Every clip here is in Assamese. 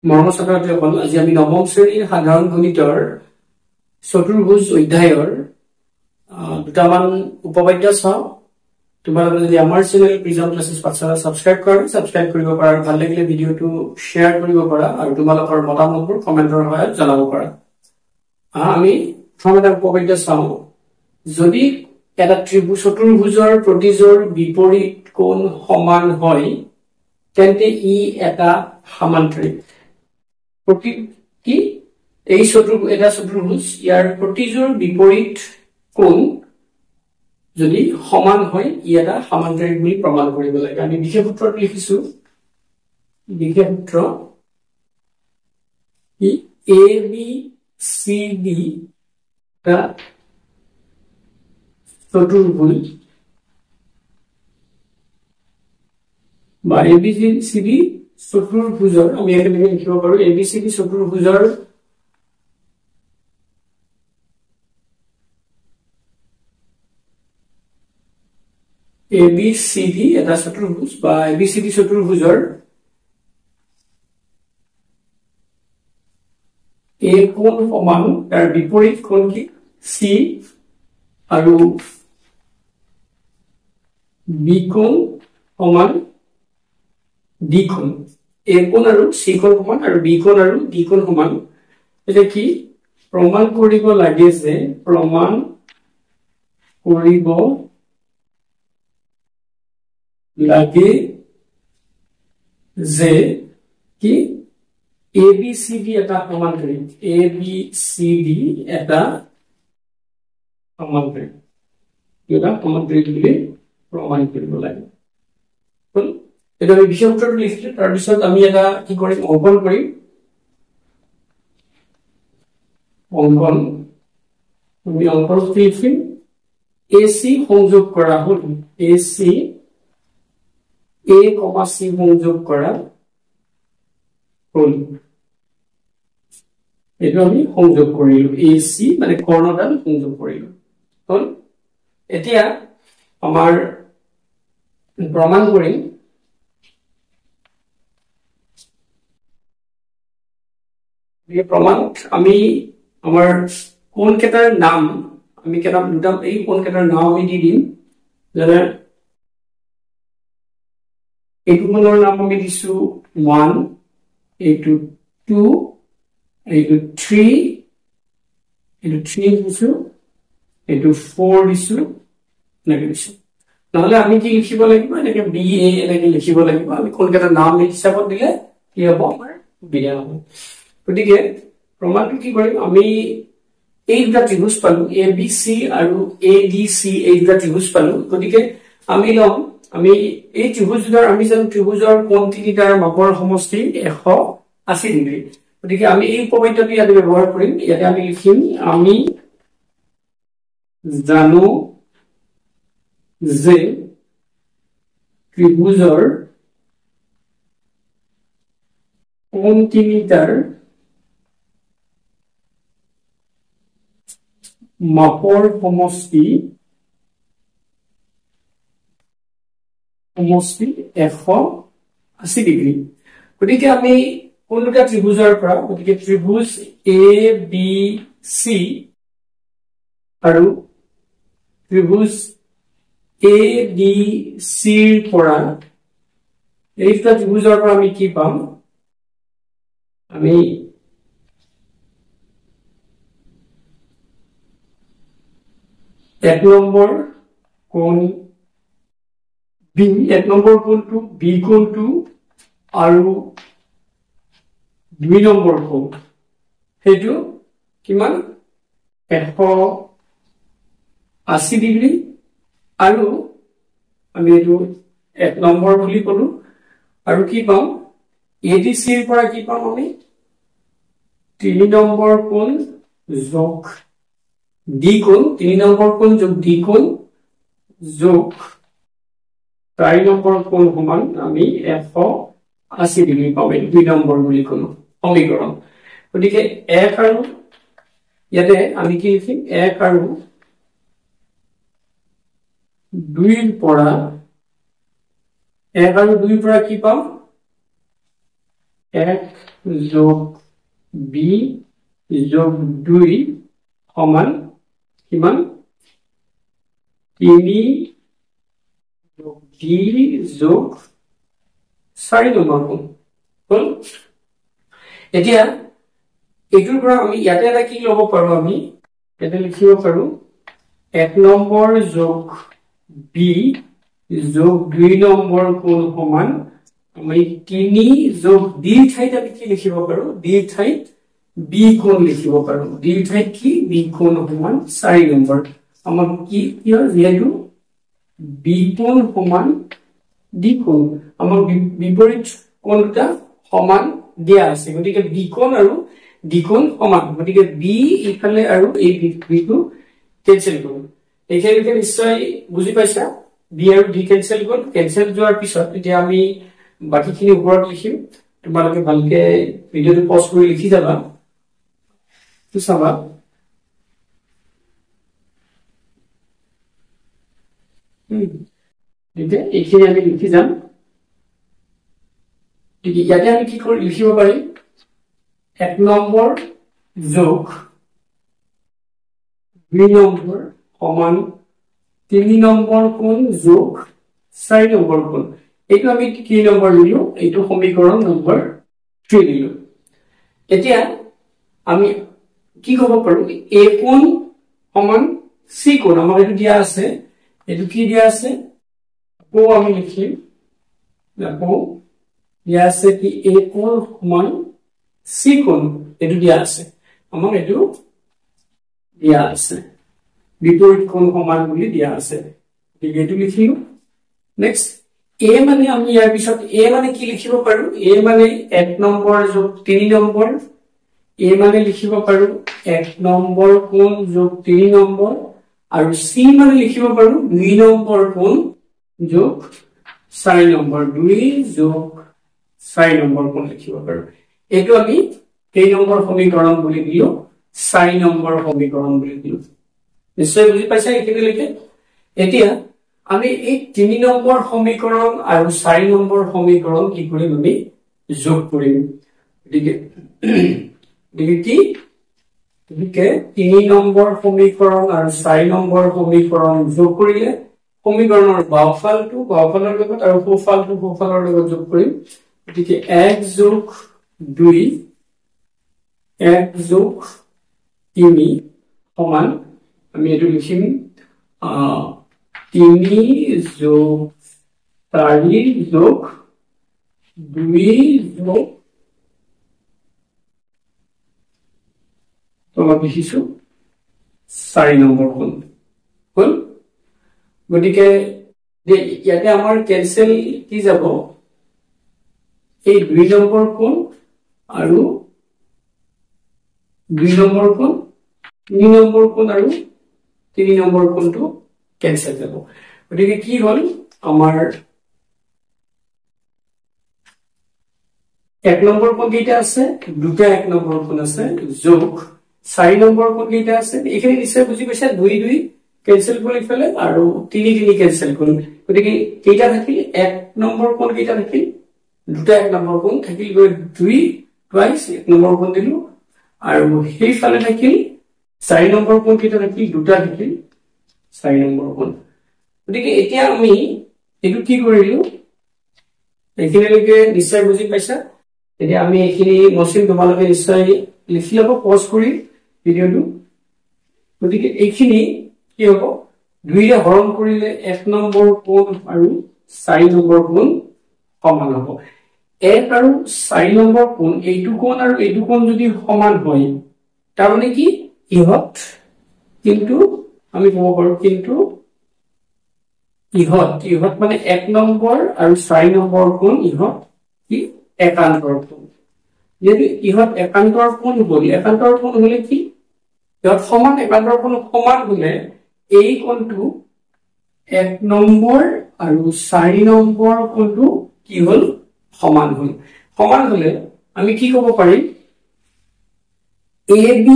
মৰমৰ ছাত্ৰ-ছাত্ৰীসকল, আজি আমি নৱম শ্ৰেণীৰ সাধাৰণ গণিতৰ চতুৰ্ভুজ অধ্যায়ৰ দুটামান উপপাদ্য চাওঁ। তোমালোকে যদি আমাৰ চেনেল প্ৰিজম ক্লাसेছ পাঠশালা সাবস্ক্ৰাইব কৰিব পাৰা আৰু ভাল লাগিলে ভিডিঅটো শ্বেয়াৰ কৰিব পাৰা আৰু তোমালোকৰ মতামতবোৰ কমেন্টৰ সহায়ত জনাব পাৰা। আমি প্ৰথম এটা উপপাদ্য চাওঁ। যদি এটা চতুৰ্ভুজৰ প্ৰতিজোৰ বিপৰীত কোণ সমান হয় তেন্তে ই এটা সামান্তৰিক। এটা চতুৰ্ভুজ ইয়াৰ প্ৰতিজোৰ বিপৰীত কোণ যদি সমান হয় ই এটা সামান্তৰিক বুলি প্ৰমাণ কৰিব লাগে। আমি বিশেষ সূত্ৰটো লিখিছো। বিশেষ সূত্ৰ ABCD এটা চতুৰ্ভুজ বা ABCD চতুৰ্ভুজৰ আমি একেলগে লিখিব পাৰো। ABCD চতুৰ্ভুজৰ ABCD এটা চতুৰ্ভুজ বা ABCD চতুৰ্ভুজৰ A কোণ সমান তাৰ বিপৰীত কোণ কি C আৰু B কোণ সমান D কোণ। A কোণ আৰু C কোণ সমান আৰু B কোণ আৰু D কোণ সমান। এটা কি প্ৰমাণ কৰিব লাগে যে কি ABCD এটা সমান্তৰিক। ABCD এটা সমান্তৰিক। এটা সমান্তৰিক বুলি প্ৰমাণ কৰিব লাগে। এটা আমি বিশেষ সূত্ৰটো লিখিলো। তাৰ পিছত আমি এটা কি কৰিম অঙ্কন কৰিম। আমি অঙ্কন লিখিম AC সংযোগ কৰা হল। AC A, C সংযোগ কৰা হল। এইটো আমি সংযোগ কৰিলো। AC মানে কৰ্ণডাল সংযোগ কৰিলো হল। এতিয়া আমাৰ প্ৰমাণ কৰিম প্ৰমাণত আমি আমাৰ কোণ কেইটাৰ নাম আমি দুটা এই কোণ কেইটাৰ নাম আমি দি দিম। যেনে এইটো কোণৰ নাম আমি দিছো 1, এইটো 2, এইটো 3, এইটো 3 দিছো, এইটো 4 দিছো, এনেকে দিছো। নহলে আমি কি লিখিব লাগিব এনেকে BA এনেকে লিখিব লাগিব। আমি কোন কেইটা নাম হিচাপত দিলে কি হ'ব আমাৰ বিয়া হ'ব। গতিকে প্ৰমাণটো কি কৰিম আমি এই দুটা ত্ৰিভুজ পালো ABC আৰু ADC এই দুটা ত্ৰিভুজ পালো। গতিকে আমি আমি এই ত্ৰিভুজৰ আমি জানো ত্ৰিভুজৰ কোণ তিনিটাৰ মাপৰ সমষ্টি 180 ডিগ্ৰী। গতিকে আমি এই উপপাদ্যটো ইয়াতে ব্যৱহাৰ কৰিম। ইয়াতে আমি লিখিম আমি জানো যে ত্ৰিভুজৰ কোণ তিনিটাৰ মাপৰ সমষ্টি 180 ডিগ্ৰী। গতিকে আমি কোন দুটা ত্ৰিভুজৰ পৰা গতিকে ত্ৰিভুজ ABC আৰু ত্ৰিভুজ ADC ৰ পৰা এই দুটা ত্ৰিভুজৰ পৰা আমি কি পাম আমি এক নম্বৰ কোণটো B কোণটো আৰু 2 নম্বৰ কোণ সেইটো কিমান 180 ডিগ্ৰী আৰু আমি এইটো এক নম্বৰ বুলি কলো। আৰু কি পাম ADC ৰ পৰা কি পাম আমি 3 নম্বৰ কোণ যোগ D কোণ 3 নম্বৰ কোণ যোগ D কোণ যোগ 4 নম্বৰ কোণ সমান আমি 180 ডিগ্ৰী পাম। 2 নম্বৰ বুলি কলো সমীকৰণ। গতিকে 1 আৰু ইয়াতে আমি কি লিখিম 1 আৰু 2 ৰ পৰা 1 আৰু 2 ৰ পৰা কি পাম 1 যোগ বি যোগ 2 সমান কিমান 3 যোগ ডি যোগ 4 নম্বৰ কোণ হল এতিয়া এটোৰ পৰা আমি ইয়াতে এটা কি লব পাৰো আমি এটা লিখিব পাৰো 1 নম্বৰ যোগ বি যোগ 2 নম্বৰ কোণ সমান আমি 3 যোগ ডি ঠাইত আমি কি লিখিব পাৰো ডি ঠাইত বি কোণ লিখিব পাৰো ডি ঠাইত কি বি কোণ সমান 4 নম্বৰ আমাক কি যেহেতু বি কোণ সমান ডি কোণ আমাক বিপৰীত কোণ দুটা সমান দিয়া আছে গতিকে বি কোণ আৰু ডি কোণ সমান গতিকে বি ইফালে আৰু এই বি টো কেনসেল কৰিম এইখিনি নিশ্চয় বুজি পাইছা বি আৰু ডি কেনসেল গল কেনসেল যোৱাৰ পিছত এতিয়া আমি বাকিখিনি ওপৰত লিখিম তোমালোকে ভালকে ভিডিওটো পজ কৰি লিখি যাবা তো চাবা এতিয়া এইখিনি আমি লিখি যাম ইয়াতে আমি কি কৰি লিখিব পাৰিম 1 নম্বৰ যোগ 2 নম্বৰ সমান 3 নম্বৰ কোণ যোগ 4 নম্বৰ কোণ এইটো আমি কি নম্বৰ লিলো এইটো সমীকৰণ নম্বৰ 3 লিলো এতিয়া আমি কি ক'ব পাৰো a কোণ সমান c কোণ আমাৰ এইটো দিয়া আছে এইটো কি দিয়া আছে আকৌ আমি লিখিম আকৌ দিয়া আছে কি a কোণ সমান c কোণ এইটো দিয়া আছে আমাক এইটো দিয়া আছে বিপৰীত কোণ সমান বুলি দিয়া আছে ঠিক এইটো লিখিলো নেক্সট a মানে আমি ইয়াৰ পিছত a মানে কি লিখিব পাৰো a মানে 1 নম্বৰ যোগ 3 নম্বৰ a মানে লিখিব পাৰো 1 নম্বৰ কোণ যোগ 3 নম্বৰ আৰু c মানে লিখিব পাৰো 2 নম্বৰ কোণ যোগ 4 নম্বৰ 2 যোগ 4 নম্বৰ কোণ লিখিব পাৰো এইটো আমি কেই নম্বৰ সমীকৰণ বুলি দিলো 4 নম্বৰ সমীকৰণ বুলি দিলো নিশ্চয় বুজি পাইছা এইখিনি লিখে এতিয়া আমি এই 3 নম্বৰ সমীকৰণ আৰু 4 নম্বৰ সমীকৰণ কি কৰিম আমি যোগ কৰিম গতিকে 3 নম্বৰ সমীকৰণ আৰু 4 নম্বৰ সমীকৰণ যোগ কৰিলে সমীকৰণৰ বাওঁফালৰ লগত আৰু সোঁফালৰ লগত যোগ কৰিম গতিকে 1 যোগ 2 1 যোগ 3 সমান আমি এটো লিখিম 3 যোগ 4 যোগ 2 যোগ তোমাক লিখিছো 4 নম্বৰ কোণ হল গতিকে ইয়াতে আমাৰ কেনসেল কি যাব এই 2 নম্বৰ কোণ আৰু 2 নম্বৰ কোণ 3 নম্বৰ কোণ আৰু 3 নম্বৰ কোণটো কেনসেল যাব গতিকে কি হল আমাৰ 1 নম্বৰ কোণ কেইটা আছে দুটা 1 নম্বৰ কোণ আছে যোগ 4 নম্বৰ কোণ কেইটা আছে এইখিনি নিশ্চয় বুজি পাইছা 2 2 কেনসেল কৰি ফেলে আৰু 3 3 কেনসেল কৰি গতিকে কেইটা থাকিল 1 নম্বৰ কোণ কেইটা থাকিল দুটা 1 নম্বৰ কোণ থাকিল গৈ 2 টুৱাইস 1 নম্বৰ কোণ দিলো আৰু সেই ফালে থাকিল 4 নম্বৰ কোণ কেইটা থাকিল দুটা থাকিল 4 নম্বৰ কোণ গতিকে এতিয়া আমি এটো কি কৰিলো এইখিনিলৈকে নিশ্চয় বুজি পাইছা এতিয়া আমি এইখিনি মচিন তোমালোকে নিশ্চয় লিখি লব পজ কৰি ভিডিওটো গতিকে এইখিনি কি হ'ব 2 ৰে হৰণ কৰিলে 1 নম্বৰ কোণ আৰু 4 নম্বৰ কোণ সমান হ'ব 1 আৰু 4 নম্বৰ কোণ এইটো কোণ আৰু এইটো কোণ যদি সমান হয় তাৰ মানে কি ইহত কিন্তু আমি ক'ব পাৰো কিন্তু ইহত মানে 1 নম্বৰ আৰু 4 নম্বৰ কোণ ইহত কি একান্তৰ কোণ যদি ইহত একান্তৰ কোণ হলে কি ইহত সমান একান্তৰ কোণ সমান হলে এই কোণটো 1 নম্বৰ আৰু 4 নম্বৰ কোণটো কি হল সমান হলে আমি কি ক'ব পাৰিম AB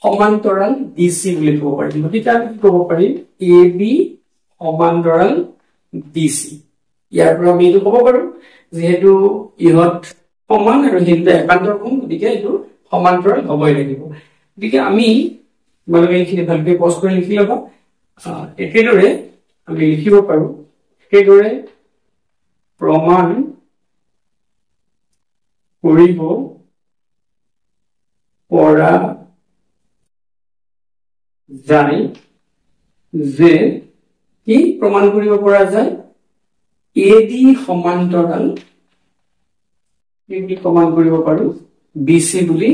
সমান্তৰাল BC বুলি ক'ব পাৰিম গতিকে আমি কি ক'ব পাৰিম AB সমান্তৰাল BC ইয়াৰ পৰা আমি এইটো ক'ব পাৰো যেহেতু ইহত সমান আৰু হেইটো একান্তৰ কোণ গতিকে এটো সমান্তৰাল হবই লাগিব গতিকে আমি মানে এইখিনি ভালকে পজ কৰি লিখি লবা একেদৰে আমি লিখিব পাৰো একেদৰে প্ৰমাণ কৰিব পৰা যায় যে কি প্ৰমাণ কৰিব পৰা যায় AD সমান্তৰাল কি প্ৰমাণ কৰিব পাৰো BC বুলি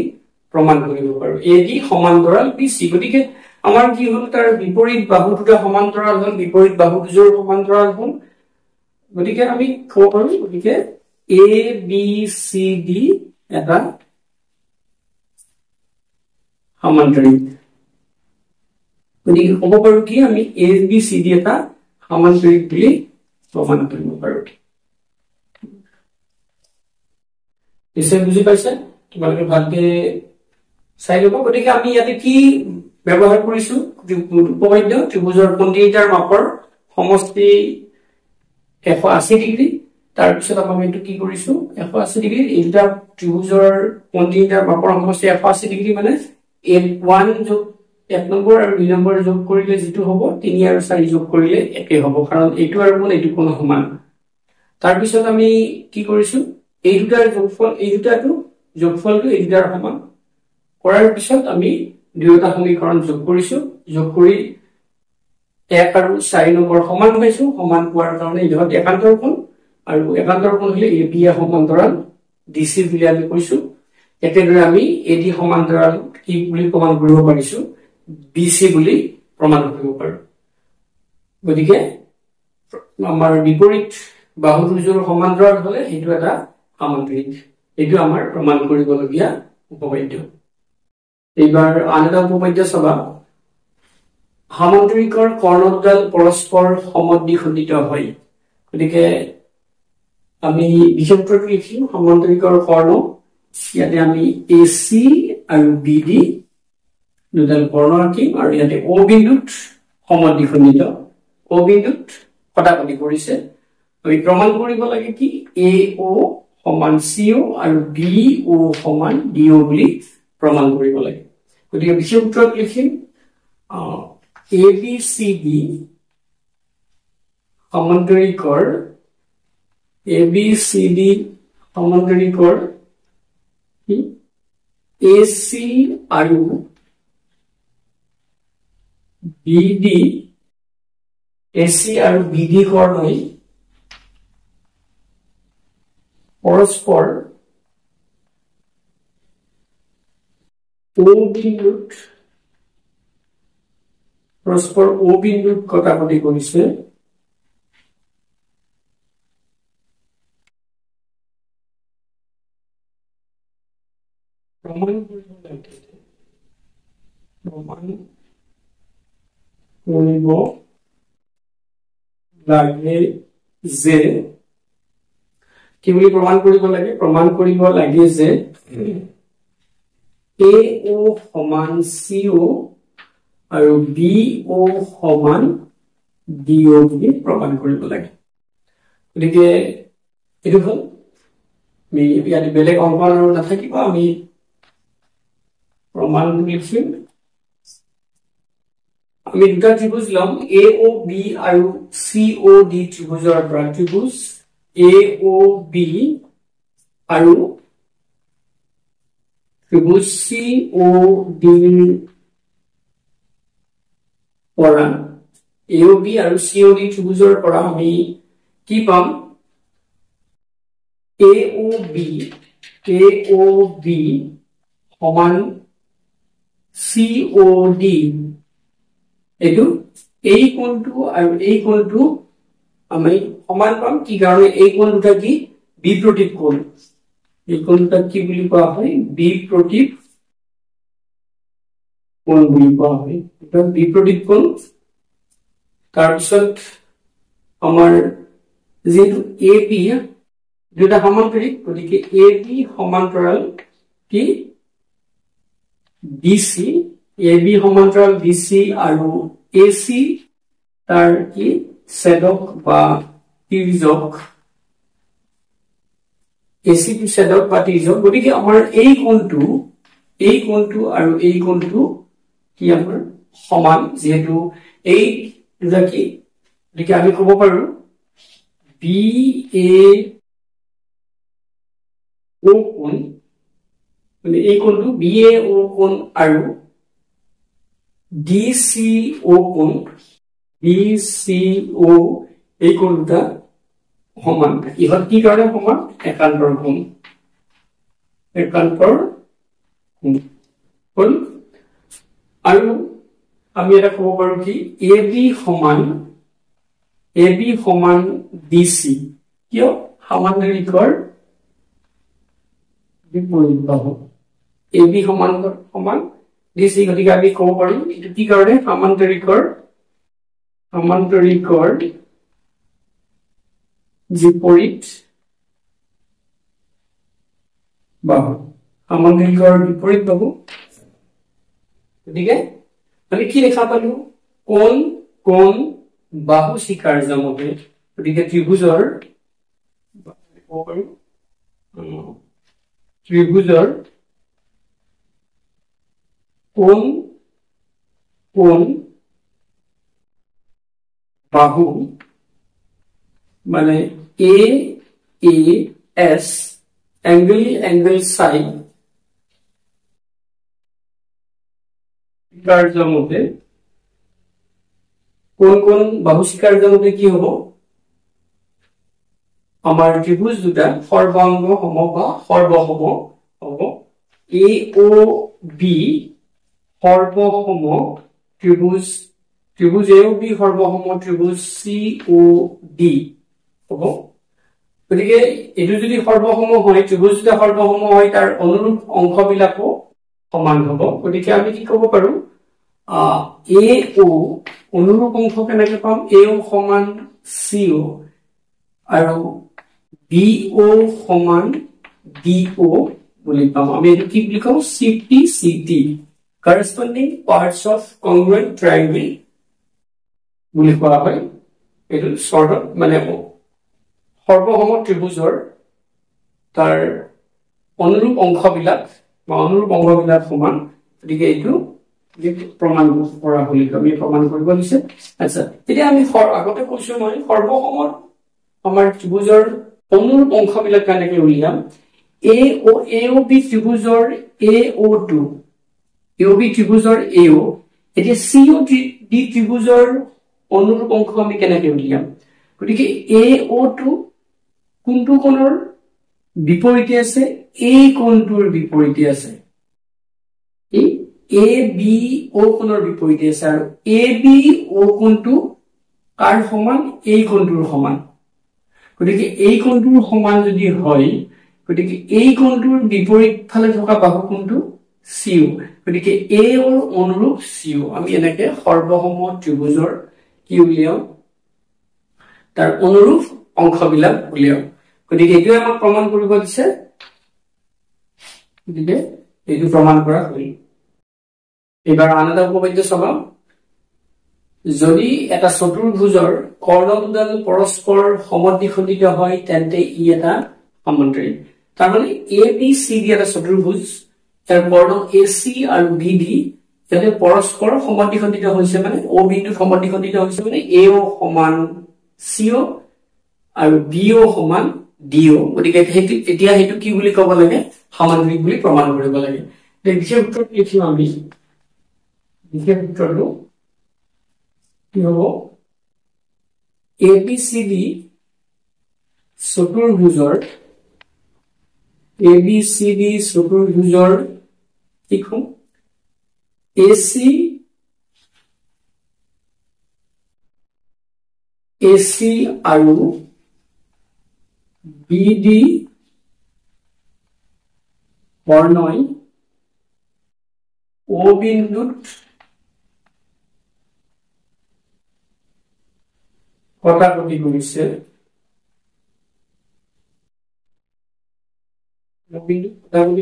প্ৰমাণ কৰিব পাৰো AD সমান্তৰাল BC গতিকে আমাৰ কি হল তাৰ বিপৰীত বাহু দুটা সমান্তৰাল হল বিপৰীত বাহু দুজোৰ সমান্তৰাল হল গতিকে আমি ক'ব পাৰো গতিকে ABCD এটা সমান্তৰাল গতিকে ক'ব পাৰো কি আমি ABCD এটা সমান্তৰাল বুলি প্ৰমাণ কৰিব পাৰো নিশ্চয় বুজি পাইছে তোমালোকে ভালকে চাই লব গতিকে আমি ইয়াতে কি ব্যৱহাৰ কৰিছো উপপাদ্য ত্ৰিভুজৰ কোণ তিনিটাৰ মাপৰ সমষ্টি 180 ডিগ্ৰী তাৰ পিছত আমি এটো কি কৰিছো 180 ডিগ্ৰী এটা ত্ৰিভুজৰ কোণ তিনিটাৰ মাপৰ সমষ্টি 180 ডিগ্ৰী মানে 1 যোগ 1 নম্বৰ আৰু 2 নম্বৰ যোগ কৰিলে যেটো হ'ব 3 আৰু 4 যোগ কৰিলে একে হ'ব কাৰণ এইটো আৰু কোণ এইটো কোণ সমান তাৰ পিছত আমি কি কৰিছো এই দুটাৰ যোগফল এই দুটাটো যোগফলটো এই দুটাৰ সমান কৰাৰ পিছত আমি দুয়োটা সমীকৰণ যোগ কৰিছো যোগ কৰি 1 আৰু 4 নম্বৰ সমান পাইছো সমান পোৱাৰ কাৰণে ইহত একান্তৰ কোণ আৰু একান্তৰ কোণ হলে AB সমান্তৰাল DC বুলি আমি কৈছো একেদৰে আমি AD সমান্তৰাল কি বুলি প্ৰমাণ কৰিব পাৰিছো BC বুলি প্ৰমাণ কৰিব পাৰো গতিকে আমাৰ বিপৰীত বাহু দুজোৰ সমান্তৰাল হলে হেতু এটা সমান্তৰিক এটো আমাৰ প্ৰমাণ কৰিবলগীয়া উপপাদ্য এইবাৰ আন এটা উপপাদ্য চাবা সমান্তৰিকৰ কৰ্ণডাল পৰস্পৰ সমদ্বিখণ্ডিত হয় গতিকে আমি বিশেষকৈ লিখিম সমান্তৰিকৰ কৰ্ণ ইয়াতে আমি AC আৰু BD দুডাল কৰ্ণ আঁকিম আৰু ইয়াতে O বিন্দুত সমদ্বিখণ্ডিত O বিন্দুত কটাকটি কৰিছে আমি প্ৰমাণ কৰিব লাগে কি AO সমান CO আৰু BO সমান DO বুলি প্ৰমাণ কৰিব লাগে গতিকে বিশেষ সূত্ৰত লিখিম ABCD সমান্তৰিকৰ ABCD সমান্তৰিকৰ AC আৰু BD AC আৰু BD কৰ্ণই পৰস্পৰ O বিন্দুত কটাকটি কৰিছে প্ৰমাণ কৰিব লাগে যে কি বুলি প্ৰমাণ কৰিব লাগে যে AO সমান CO আৰু BO সমান DO বুলি প্ৰমাণ কৰিব লাগে গতিকে এটো হল আমি ইয়াতে বেলেগ অংক আৰু নাথাকিব আমি প্ৰমাণ লিখিম আমি দুটা ত্ৰিভুজ লম AOB আৰু COD ত্ৰিভুজৰ পৰা ত্ৰিভুজ AOB আৰু ত্ৰিভুজ COD পৰা AOB আৰু COD ত্ৰিভুজৰ পৰা আমি কি পাম AOB সমান COD এটো এই কোণটো আৰু এই কোণটো আমি সমান পাম কি কাৰণে এই কোণ দুটা কি বিপৰীত কোণ এই কোণটা কি বুলি কোৱা হয় বিপৰীত কোণ বুলি কোৱা হয় এটা বিপৰীত কোণ তাৰ পিছত আমাৰ যেটো AB দুটা সমান্তৰিক গতিকে AB সমান্তৰাল কি BC AB সমান্তৰাল BC আৰু AC তাৰ কি ছেদক বা তিৰ্যক AC to set out পাতি যাওক গতিকে আমাৰ এই কোণটো আৰু এই কোণটো কি আমাৰ সমান যেহেতু এই দুটা কি গতিকে আমি ক'ব পাৰো BAO কোণ মানে এই কোণটো BAO কোণ আৰু DCO কোণ DCO এই কোণটা সমান ইহত কি কাৰণে সমান একান্তৰ কোণ আৰু আমি এটা ক'ব পাৰো কি AB সমান DC কিয় সমান্তৰিকৰ বিপৰীত বাহু AB সমান DC গতিকে আমি ক'ব পাৰো এটো কি কাৰণে সমান্তৰিকৰ বিপৰীত বাহু সমান্তৰিকৰ বিপৰীত বাহু গতিকে আমি কি লেখা পালো কোণ বাহু শিখাৰ্য মতে গতিকে ত্ৰিভুজৰ কোণ বাহু মানে AAS angle side কার্যমতে কোন বাহু শিকার্যমতে কি হবো আমার ত্রিভুজ দুটা সর্বাঙ্গ সম বা সর্বসম হবো AOB সর্বসম ত্রিভুজ AOB সর্বসম ত্রিভুজ COD হবো গতিকে এটো যদি সৰ্বসম হয় ত্ৰিভুজ দুটা সৰ্বসম হয় তাৰ অনুৰূপ অংশবিলাকো সমান হ'ব গতিকে আমি কি ক'ব পাৰো AO অনুৰূপ অংশ কেনেকৈ পাম AO সমান CO আৰু BO সমান DO বুলি পাম আমি এটো কি বুলি কওঁ CT corresponding parts of congruent triangle বুলি কোৱা হয় এটো শৰ্টত মানে সৰ্বসম ত্ৰিভুজৰ তাৰ অনুৰূপ অংশবিলাক সমান গতিকে এইটো প্ৰমাণ কৰা বুলি আমি প্ৰমাণ কৰিব দিছে আচ্ছা এতিয়া আমি আগতে কৈছো মই সৰ্বসমত আমাৰ ত্ৰিভুজৰ অনুৰূপ অংশবিলাক কেনেকৈ উলিয়াম AOB ত্ৰিভুজৰ AO2 AOB ত্ৰিভুজৰ AO এতিয়া COD ত্ৰিভুজৰ অনুৰূপ অংশ আমি কেনেকৈ উলিয়াম গতিকে AO2 কোনটো কোণৰ বিপৰীতে আছে এই কোণটোৰ বিপৰীতে আছে এই ABO কোণৰ বিপৰীতে আছে আৰু ABO কোণটো কাৰ সমান এই কোণটোৰ সমান গতিকে এই কোণটোৰ সমান যদি হয় গতিকে এই কোণটোৰ বিপৰীত ফালে থকা বাহু কোণটো CO গতিকে A ৰ অনুৰূপ CO আমি এনেকৈ সৰ্বসম ত্ৰিভুজৰ কি উলিয়াম তাৰ অনুৰূপ অংশবিলাক উলিয়াম গতিকে এইটো আমাক প্ৰমাণ কৰিব দিছে গতিকে এইটো প্ৰমাণ কৰা হ'ল এবাৰ আন এটা উপপাদ্য চাবা যদি এটা চতুৰ্ভুজৰ কৰ্ণ দুডাল পৰস্পৰ সমদ্বিখণ্ডিত হয় তেন্তে ই এটা সমান্তৰিক তাৰমানে ABCD এটা চতুৰ্ভুজ তাৰ কৰ্ণ AC আৰু BD যাতে পৰস্পৰ সমদ্বিখণ্ডিত হৈছে মানে O বিন্দু সমদ্বিখণ্ডিত হৈছে মানে AO সমান CO আৰু BO সমান DO গতিকে এতিয়া হেতু কি বুলি ক'ব লাগে সমান্তৰিক বুলি প্ৰমাণ কৰিব লাগে দ্বিতীয় সূত্ৰটো লিখিম আমি দ্বিতীয় সূত্ৰটো কি হ'ব ABCD চতুৰ্ভুজৰ লিখো AC আৰু BD কৰ্ণই O বিন্দুত কটাকটি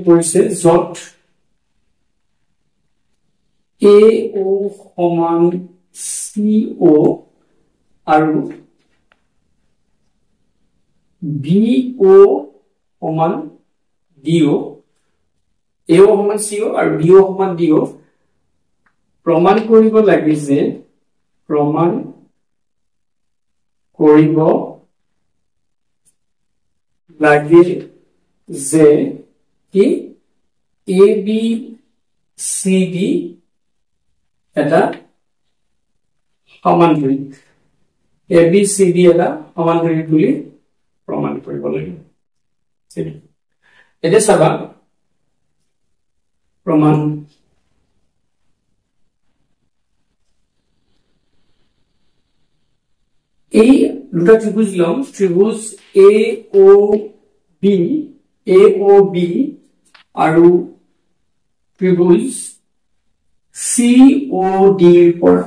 কৰিছে য'ত AO সমান CO আৰু BO সমান DO AO সমান CO আৰু BO সমান DO প্ৰমাণ কৰিব লাগে যে প্ৰমাণ কৰিব লাগে যে কি ABCD এটা সমান্তৰিক ABCD এটা সমান্তৰিক বুলি প্ৰমাণ কৰিব লাগে এটা চাবা প্ৰমাণ এই দুটা ত্ৰিভুজ লম ত্ৰিভুজ AOB আৰু ত্ৰিভুজ COD ৰ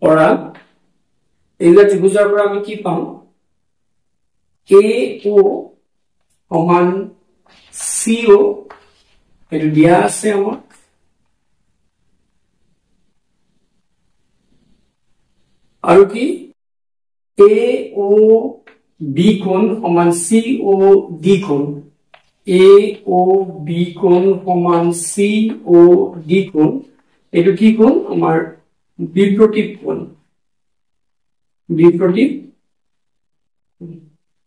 পৰা এই ত্ৰিভুজৰ পৰা আমি কি পাম AO সমান CO এটো দিয়া আছে আমাক আৰু কি AOB কোণ সমান COD কোণ AOB কোণ সমান COD কোণ এটো কি কোণ আমাৰ বিপৰীত কোণ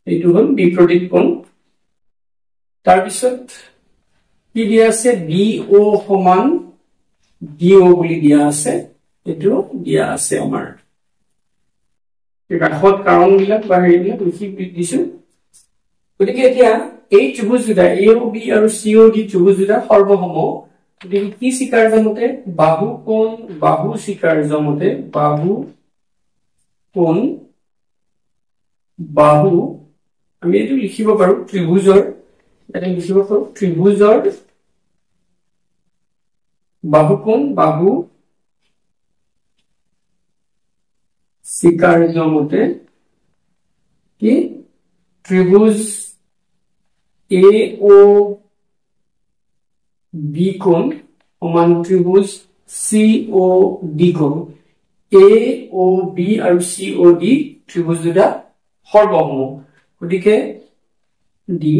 এইটো হল বিপৰীত কোণ তাৰ পিছত কি দিয়া আছে BO সমান DO বুলি দিয়া আছে এটো দিয়া আছে আমাৰ কাষত কাৰণবিলাক বা হেৰিবিলাক লিখি দিছো গতিকে এতিয়া এই ত্ৰিভুজ দুটা AOB আৰু COD ত্ৰিভুজ দুটা সৰ্বসম গতিকে কি স্বীকাৰ্য মতে বাহু স্বীকাৰ্য মতে বাহু আমি এটো লিখিব পাৰো ত্ৰিভুজৰ এটা লিখিব পাৰো ত্ৰিভুজৰ বাহু স্বীকাৰ্য মতে কি ত্ৰিভুজ AOB কোণ সমান ত্ৰিভুজ COD কোণ AOB আৰু COD ত্ৰিভুজ দুটা সৰ্বসম গতিকে ডি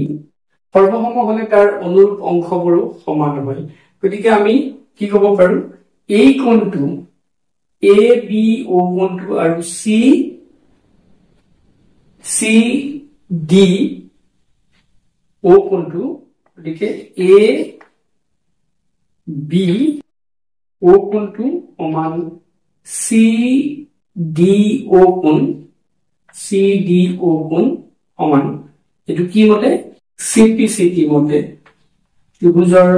সৰ্বসম হলে তাৰ অনুৰূপ অংশবোৰো সমান হয় গতিকে আমি কি ক'ব পাৰো এই কোণটো ABO কোণটো আৰু CDO কোণটো গতিকে ABO কোণটো সমান CDO কোণ সমান এটো কি মতে CPCT মতে ত্ৰিভুজৰ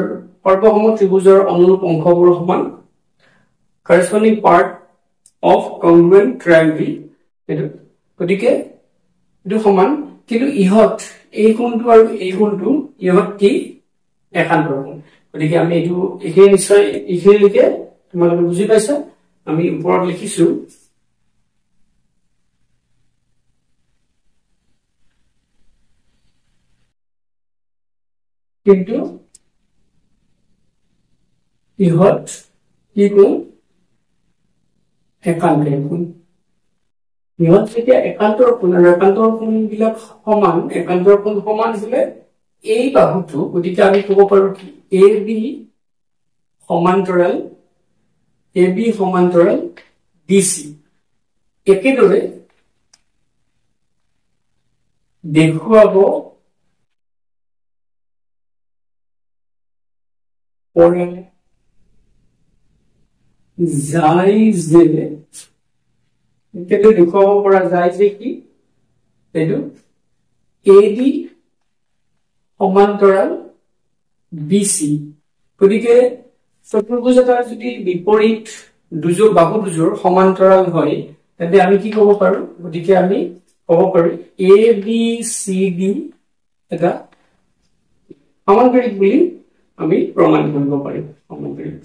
সৰ্বসম ত্ৰিভুজৰ অনুৰূপ অংশবোৰ সমান corresponding part of congruent triangle এটো গতিকে এটো সমান কিন্তু ইহত এই কোণটো আৰু এই কোণটো ইহত কি একান্তৰ কোণ গতিকে আমি এটো একে নিশ্চয় ইফেলিকে তোমালোকে বুজি পাইছা আমি ওপৰত লিখিছো কিন্তু ইহত কি কোণ একান্তৰ কোণ ইহত যেতিয়া একান্তৰ কোণ বিলাক সমান একান্তৰ কোণ সমান হলে এই বাহুটো গতিকে আমি ক'ব পাৰো কি AB সমান্তৰাল DC একেদৰে দেখুৱাব পৰা যায় যে একেদৰে দেখুৱাব পৰা যায় যে কি এইটো AD সমান্তৰাল BC গতিকে চতুৰ্ভুজ এটা যদি বিপৰীত বাহু দুজোৰ সমান্তৰাল হয় তেন্তে আমি কি ক'ব পাৰো গতিকে আমি ক'ব পাৰো ABCD এটা সমান্তৰিক বুলি আমি প্ৰমাণ কৰিব পাৰিম সমান্তৰিক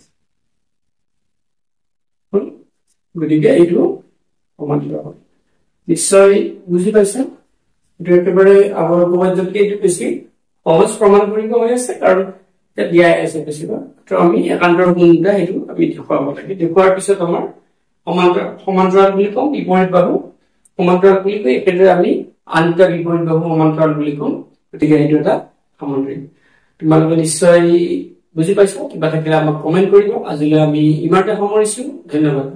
গতিকে এইটো সমান্তৰাল হয় নিশ্চয় বুজি পাইছে এটো একেবাৰে আমাৰ উপপাদ্যতকৈ এইটো বেছি সহজ প্ৰমাণ কৰিব হৈ আছে কাৰণ দিয়া আছে বেছিবা তো আমি একান্তৰ কোণটা হেতু আমি দেখুৱাব লাগে দেখুৱাৰ পিছত আমাৰ সমান্তৰাল বুলি কম বিপৰীত বাহু সমান্তৰাল বুলি কয় একেদৰে আমি আন দুটা বিপৰীত বাহু সমান্তৰাল বুলি কওঁ গতিকে এইটো এটা সামগ্ৰিক তোমালোকে নিশ্চয় বুজি পাইছা কিবা থাকিলে আমাক কমেন্ট কৰিব আজিলৈ আমি ইমানতে সামৰিছো ধন্যবাদ